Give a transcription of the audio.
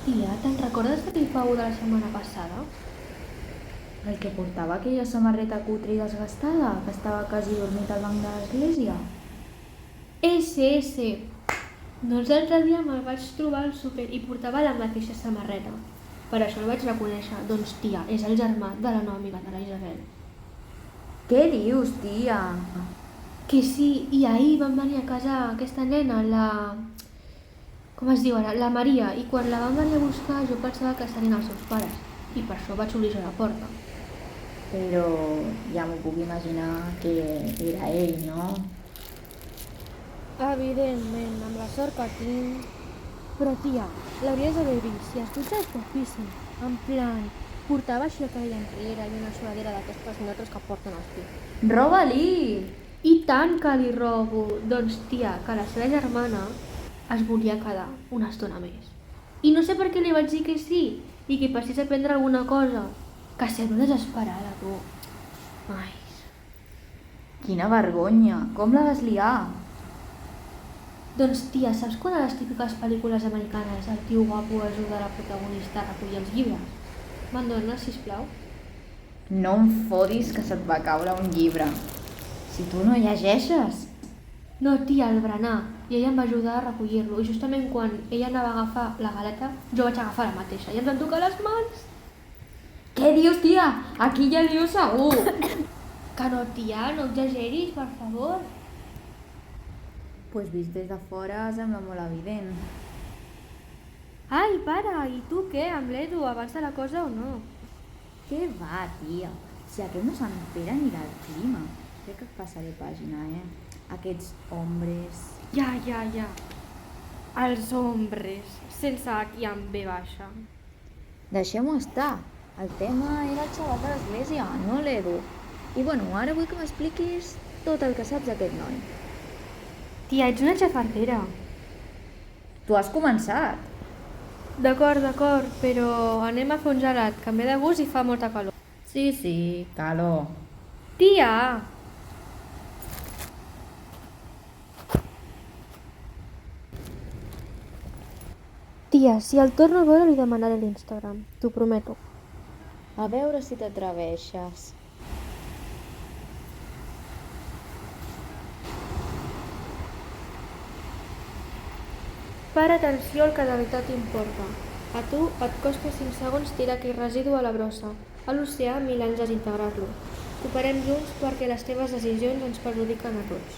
Tia, te'n recordes d'aquell pavo de la setmana passada? El que portava aquella samarreta cutre i desgastada, que estava quasi dormit al banc de l'església. Ese. Doncs l'altre dia me'l vaig trobar al súper i portava la mateixa samarreta. Per això el vaig reconèixer. Doncs tia, és el germà de la nova amiga de la Isabel. Què dius, tia? Que sí, i ahir van venir a casa aquesta nena, com es diu ara? La Maria, i quan la van venir a buscar jo pensava que serien els seus pares, i per això vaig obrir jo la porta. Però ja m'ho puc imaginar que era ell, no? Evidentment, amb la sort que tinc. Però tia, l'hauries d'haver vist, si es dutxa és guapíssim. En plan, portava així el cabell enrere i una suadera d'aquestes notes que porten els fills. Roba-li! I tant que li robo! Doncs tia, que la seva germana es volia quedar una estona més. I no sé per què li vaig dir que sí, i que passés a prendre alguna cosa. Que sembla desesperada, tu. Ai. Quina vergonya! Com la vas liar? Doncs tia, saps quan a les típiques pel·lícules americanes el tio guapo ajuda la protagonista a recollir els llibres? Me'n dones, sisplau? No em fodis que se't va caure un llibre. Si tu no llegeixes. No, tia, el berenar. I ella em va ajudar a recollir-lo. I justament quan ella anava a agafar la galeta, jo vaig agafar la mateixa. I ens vam tocar les mans. Què dius, tia? Aquí hi ha lío segur. Que no, tia, no exageris, per favor. Pues vist des de fora sembla molt evident. Ai, pare, i tu què, amb l'Edu, abans de la cosa o no? Què va, tia? Si aquest no s'entera ni del clima. Crec que et passaré pàgina, Aquests hombres... Ja. Els hombres, sense aquí amb B baixa. Deixem-ho estar. El tema era el xaval de l'església, no l'Edu. I bueno, ara vull que m'expliquis tot el que saps d'aquest noi. Tia, ets una xafardera. Tu has començat. D'acord, però anem a fer un gelat, que em ve de gust i fa molta calor. Sí, calor. Tia! Tia, si el torno a veure li demanaré l'Instagram, t'ho prometo. A veure si t'atreveixes. Para atenció al que de veritat importa. A tu et costa 5 segons tirar aquell residu a la brossa. A l'oceà 1000 anys desintegrar-lo. Cooperem junts perquè les teves decisions ens perjudiquen a tots.